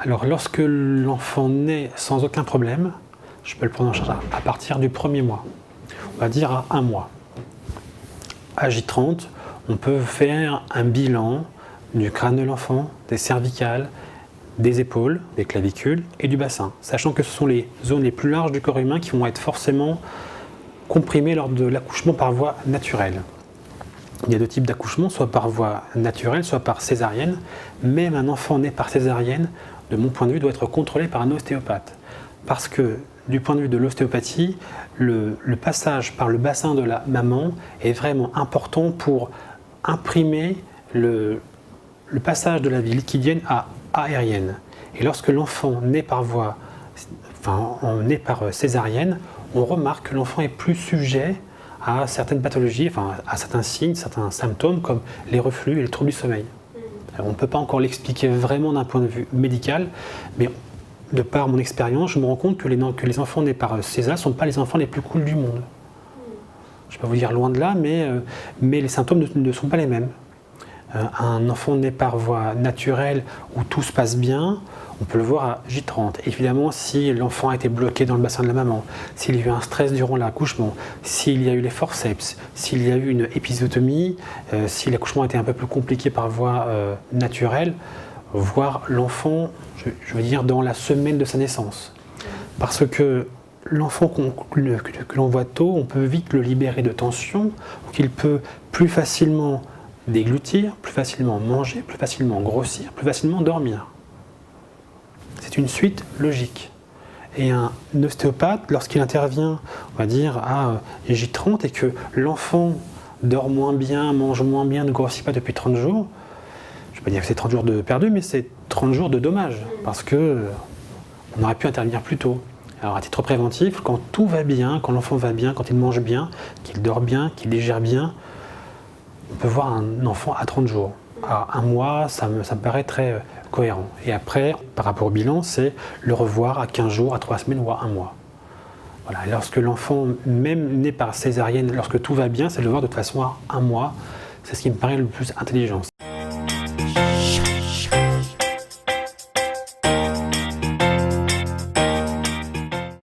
Alors, lorsque l'enfant naît sans aucun problème, je peux le prendre en charge à partir du premier mois, on va dire à 1 mois. À J30, on peut faire un bilan du crâne de l'enfant, des cervicales, des épaules, des clavicules et du bassin, sachant que ce sont les zones les plus larges du corps humain qui vont être forcément comprimées lors de l'accouchement par voie naturelle. Il y a deux types d'accouchement, soit par voie naturelle, soit par césarienne. Même un enfant né par césarienne, de mon point de vue, doit être contrôlé par un ostéopathe. Parce que, du point de vue de l'ostéopathie, le passage par le bassin de la maman est vraiment important pour imprimer le passage de la vie liquidienne à aérienne. Et lorsque l'enfant naît par césarienne, on remarque que l'enfant est plus sujet à certaines pathologies, à certains signes, certains symptômes comme les reflux et les troubles du sommeil. Alors, on ne peut pas encore l'expliquer vraiment d'un point de vue médical, mais de par mon expérience, je me rends compte que les enfants nés par César ne sont pas les enfants les plus cool du monde. Je ne vais pas vous dire loin de là, mais les symptômes ne sont pas les mêmes. Un enfant né par voie naturelle où tout se passe bien, on peut le voir à J30. Évidemment, si l'enfant a été bloqué dans le bassin de la maman, s'il y a eu un stress durant l'accouchement, s'il y a eu les forceps, s'il y a eu une épisiotomie, si l'accouchement a été un peu plus compliqué par voie naturelle, voir l'enfant, je veux dire, dans la semaine de sa naissance. Parce que l'enfant que l'on voit tôt, on peut vite le libérer de tension, qu'il peut plus facilement déglutir, plus facilement manger, plus facilement grossir, plus facilement dormir. C'est une suite logique. Et un ostéopathe, lorsqu'il intervient, on va dire, à J30 et que l'enfant dort moins bien, mange moins bien, ne grossit pas depuis 30 jours, je ne vais pas dire que c'est 30 jours de perdu, mais c'est 30 jours de dommage, parce qu'on aurait pu intervenir plus tôt. Alors à titre préventif, quand tout va bien, quand l'enfant va bien, quand il mange bien, qu'il dort bien, qu'il digère bien, on peut voir un enfant à 30 jours. À 1 mois, ça me paraît très cohérent. Et après, par rapport au bilan, c'est le revoir à 15 jours, à 3 semaines ou à 1 mois. Voilà. Et lorsque l'enfant, même né par césarienne, lorsque tout va bien, c'est de le voir de toute façon à 1 mois. C'est ce qui me paraît le plus intelligent.